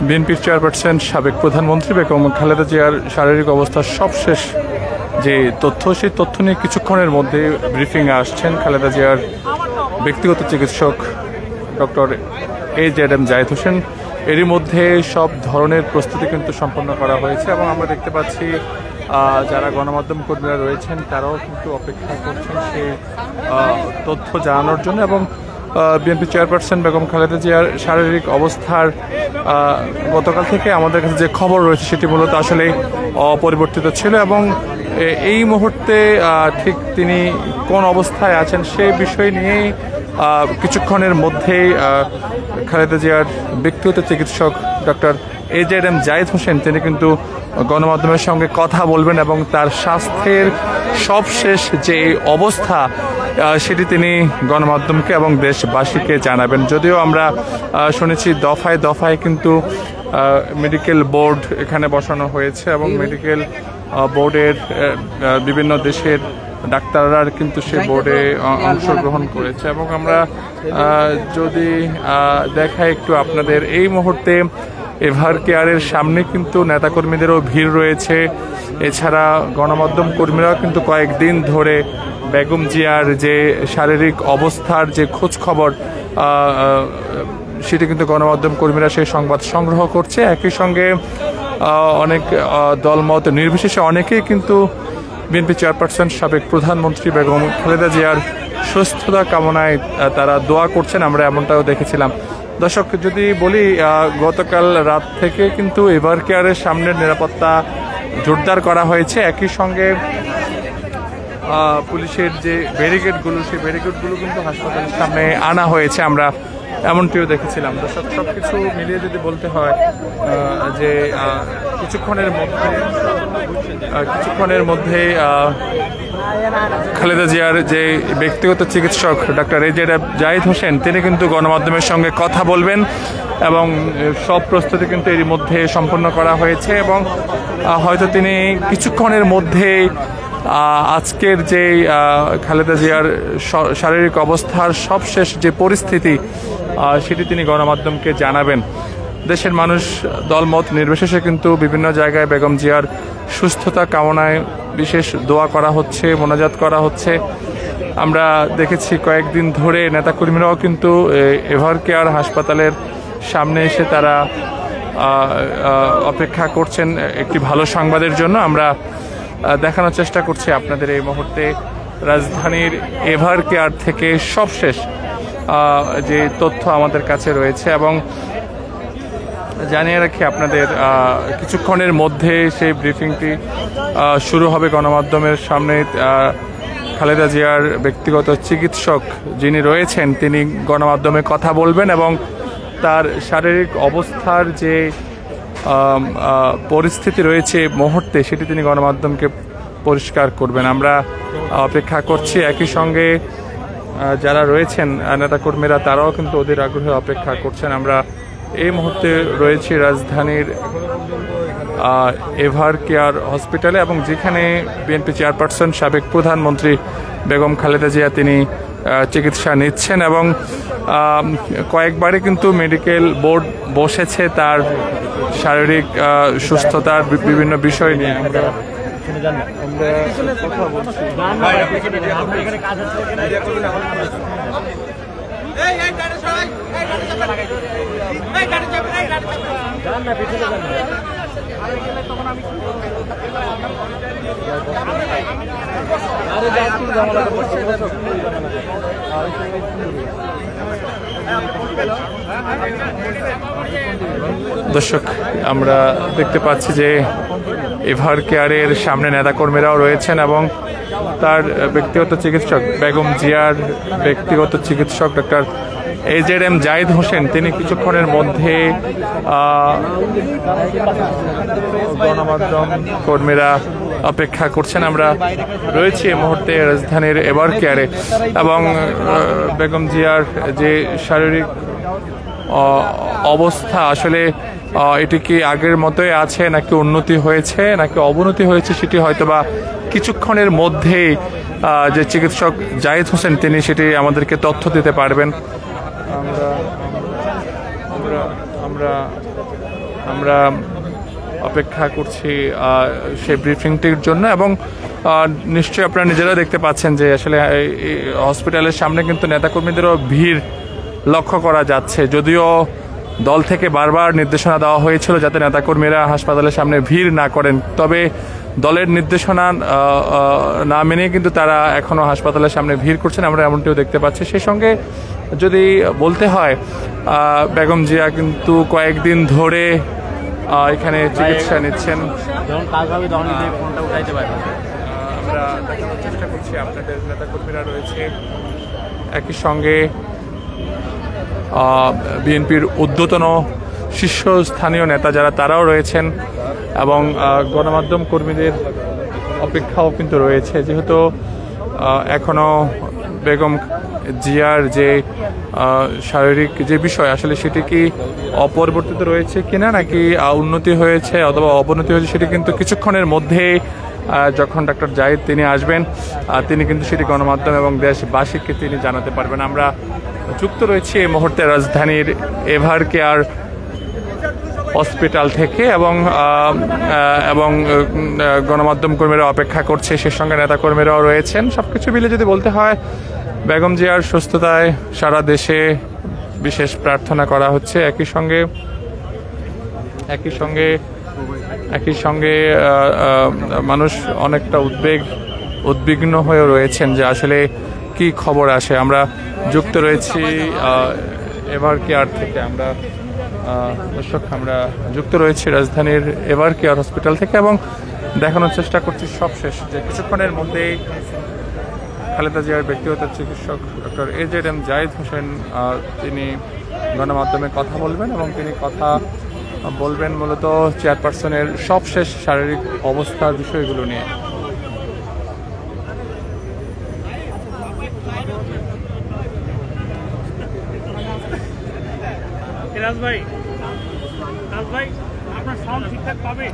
বিএনপির চেয়ারপারসন সাবেক প্রধানমন্ত্রী বেগম খালেদা জিয়ার শারীরিক অবস্থার সবশেষ যে তথ্য, সেই তথ্য নিয়ে কিছুক্ষণের মধ্যে ব্রিফিংয়ে আসছেন খালেদা জিয়ার ব্যক্তিগত চিকিৎসক ডক্টর AJM জায়েদ হোসেন। এরই মধ্যে সব ধরনের প্রস্তুতি কিন্তু সম্পন্ন করা হয়েছে এবং আমরা দেখতে পাচ্ছি যারা গণমাধ্যম কর্মীরা রয়েছেন তারাও কিন্তু অপেক্ষা করছেন সেই তথ্য জানানোর জন্য। এবং বিএনপি চেয়ারপারসন বেগম খালেদা জিয়ার শারীরিক অবস্থার গতকাল থেকে আমাদের কাছে যে খবর রয়েছে সেটি মূলত আসলে অপরিবর্তিত ছিল এবং এই মুহূর্তে ঠিক তিনি কোন অবস্থায় আছেন সেই বিষয় নিয়েই কিছুক্ষণের মধ্যেই খালেদা জিয়ার ব্যক্তিগত চিকিৎসক ডক্টর AJM জায়েদ হোসেন তিনি কিন্তু গণমাধ্যমের সঙ্গে কথা বলবেন এবং তার স্বাস্থ্যের সবশেষ যে অবস্থা সেটি তিনি গণমাধ্যমকে এবং দেশবাসীকে জানাবেন। যদিও আমরা শুনেছি দফায় দফায় কিন্তু মেডিকেল বোর্ড এখানে বসানো হয়েছে এবং মেডিকেল বোর্ডের বিভিন্ন দেশের ডাক্তাররা কিন্তু সে বোর্ডে অংশগ্রহণ করেছে এবং আমরা যদি দেখাই একটু আপনাদের, এই মুহূর্তে এভার কেয়ারের সামনে কিন্তু নেতাকর্মীদেরও ভিড় রয়েছে। এছাড়া গণমাধ্যম কর্মীরাও কিন্তু কয়েকদিন ধরে বেগম জিয়ার যে শারীরিক অবস্থার যে খোঁজ খবর সেটি কিন্তু গণমাধ্যম কর্মীরা সেই সংবাদ সংগ্রহ করছে। একই সঙ্গে অনেক দলমত নির্বিশেষে অনেকেই কিন্তু বিএনপি চেয়ারপারসন সাবেক প্রধানমন্ত্রী বেগম খালেদা জিয়ার সুস্থতা কামনায় তারা দোয়া করছেন, আমরা এমনটাও দেখেছিলাম। দর্শক যদি বলি, গতকাল রাত থেকে কিন্তু এভার কেয়ারের সামনের নিরাপত্তা জোরদার করা হয়েছে। একই সঙ্গে পুলিশের যে ব্যারিকেডগুলো সেই ব্যারিকেডগুলো কিন্তু হাসপাতালের সামনে আনা হয়েছে, আমরা এমনটিও দেখেছিলাম। দর্শক সবকিছু মিলিয়ে যদি বলতে হয় যে কিছুক্ষণের মধ্যে খালেদা জিয়ার যে ব্যক্তিগত চিকিৎসক ডক্টর AJM জায়েদ হোসেন তিনি কিন্তু গণমাধ্যমের সঙ্গে কথা বলবেন এবং সব প্রস্তুতি কিন্তু এরই মধ্যে সম্পন্ন করা হয়েছে এবং হয়তো তিনি কিছুক্ষণের মধ্যেই আজকের যে খালেদা জিয়ার শারীরিক অবস্থার সবশেষ যে পরিস্থিতি সেটি তিনি গণমাধ্যমকে জানাবেন। দেশের মানুষ দলমত নির্বিশেষে কিন্তু বিভিন্ন জায়গায় বেগম জিয়ার সুস্থতা কামনায় বিশেষ দোয়া করা হচ্ছে, মোনাজাত করা হচ্ছে। আমরা দেখেছি কয়েকদিন ধরে নেতাকর্মীরাও কিন্তু এভার কেয়ার হাসপাতালের সামনে এসে তারা অপেক্ষা করছেন একটি ভালো সংবাদের জন্য। আমরা দেখানোর চেষ্টা করছি আপনাদের এই মুহূর্তে রাজধানীর এভার কেয়ার থেকে সবশেষ যে তথ্য আমাদের কাছে রয়েছে এবং জানিয়ে রাখি আপনাদের কিছুক্ষণের মধ্যে সেই ব্রিফিংটি শুরু হবে। গণমাধ্যমের সামনে খালেদা জিয়ার ব্যক্তিগত চিকিৎসক যিনি রয়েছেন তিনি গণমাধ্যমে কথা বলবেন এবং তার শারীরিক অবস্থার যে পরিস্থিতি রয়েছে মুহূর্তে সেটি তিনি গণমাধ্যমকে পরিষ্কার করবেন। আমরা অপেক্ষা করছি। একই সঙ্গে যারা রয়েছেন নেতাকর্মীরা তারাও কিন্তু অধীর আগ্রহে অপেক্ষা করছেন। আমরা এই মুহূর্তে রয়েছি রাজধানীর এভার কেয়ার হসপিটালে এবং যেখানে বিএনপি চেয়ারপারসন সাবেক প্রধানমন্ত্রী বেগম খালেদা জিয়া তিনি চিকিৎসা নিচ্ছেন এবং কয়েকবারে কিন্তু মেডিকেল বোর্ড বসেছে তার শারীরিক সুস্থতার বিভিন্ন বিষয় নিয়ে। আমরা কথা বলছি। দর্শক আমরা দেখতে পাচ্ছি যে এভার কেয়ারের সামনে নেতাকর্মীরাও রয়েছেন এবং তার ব্যক্তিগত চিকিৎসক বেগম জিয়ার ব্যক্তিগত চিকিৎসক ডক্টর AJM জায়েদ হোসেন তিনি কিছুক্ষণের মধ্যে গণমাধ্যম কর্মীরা অপেক্ষা করছেন। আমরা রয়েছি এই মুহূর্তে রাজধানীর এভার কেয়ারে এবং বেগম জিয়ার যে শারীরিক অবস্থা আসলে এটি কি আগের মতোই আছে নাকি উন্নতি হয়েছে নাকি অবনতি হয়েছে সেটি হয়তোবা কিছুক্ষণের মধ্যেই যে চিকিৎসক জায়েদ হোসেন তিনি সেটি আমাদেরকে তথ্য দিতে পারবেন। আমরা আমরা আমরা অপেক্ষা করছি সেই ব্রিফিংটির জন্য। এবং নিশ্চয়ই আপনারা নিজেরা দেখতে পাচ্ছেন যে আসলে হসপিটালের সামনে কিন্তু নেতাকর্মীদেরও ভিড় লক্ষ্য করা যাচ্ছে। যদিও দল থেকে বারবার নির্দেশনা দেওয়া হয়েছিল যাতে নেতাকর্মীরা হাসপাতালের সামনে ভিড় না করেন, তবে দলের নির্দেশনা না মেনে কিন্তু তারা এখনও হাসপাতালের সামনে ভিড় করছেন, আমরা এমনটিও দেখতে পাচ্ছি। সেই সঙ্গে যদি বলতে হয়, বেগম জিয়া কিন্তু কয়েকদিন ধরে এখানে চিকিৎসা নিচ্ছেন। আমরা দেখানোর চেষ্টা করছি, আপনাদের নেতাকর্মীরা রয়েছে, একই সঙ্গে বিএনপির ঊর্ধ্বতন শীর্ষস্থানীয় নেতা যারা তারাও রয়েছেন, এবং গণমাধ্যম কর্মীদের অপেক্ষাও কিন্তু রয়েছে, যেহেতু এখনো বেগম জিয়ার যে শারীরিক যে বিষয় আসলে সেটি কি অপরিবর্তিত রয়েছে কিনা নাকি উন্নতি হয়েছে অথবা অবনতি হয়েছে, সেটি কিন্তু কিছুক্ষণের মধ্যেই যখন ডক্টর জাহিদ তিনি আসবেন তিনি কিন্তু সেটি গণমাধ্যম এবং দেশবাসীকে তিনি জানাতে পারবেন। আমরা যুক্ত রয়েছি এই মুহূর্তে রাজধানীর এভার কেয়ার হসপিটাল থেকে, এবং গণমাধ্যম কর্মীরা অপেক্ষা করছে, সে সঙ্গে নেতাকর্মীরাও রয়েছেন। সবকিছু মিলে যদি বলতে হয়, বেগম জিয়ার সুস্থতায় সারা দেশে বিশেষ প্রার্থনা করা হচ্ছে। একই সঙ্গে মানুষ অনেকটা উদ্বিগ্ন হয়ে রয়েছেন যে আসলে কি খবর আসে। আমরা যুক্ত রয়েছি এভার কেয়ার থেকে, আমরা যুক্ত রয়েছি রাজধানীর এভার কেয়ার হসপিটাল থেকে, এবং দেখানোর চেষ্টা করছি সবশেষ যে কিছুক্ষণের মধ্যেই খালেদা জিয়ার ব্যক্তিগত চিকিৎসক ডক্টর AZM জাহিদ হোসেন তিনি গণমাধ্যমে কথা বলবেন, এবং তিনি কথা বলবেন মূলত চেয়ারপারসনের সবশেষ শারীরিক অবস্থার বিষয়গুলো নিয়ে। রাজ ভাই আপনার সাউন্ড ঠিকঠাক পাবে?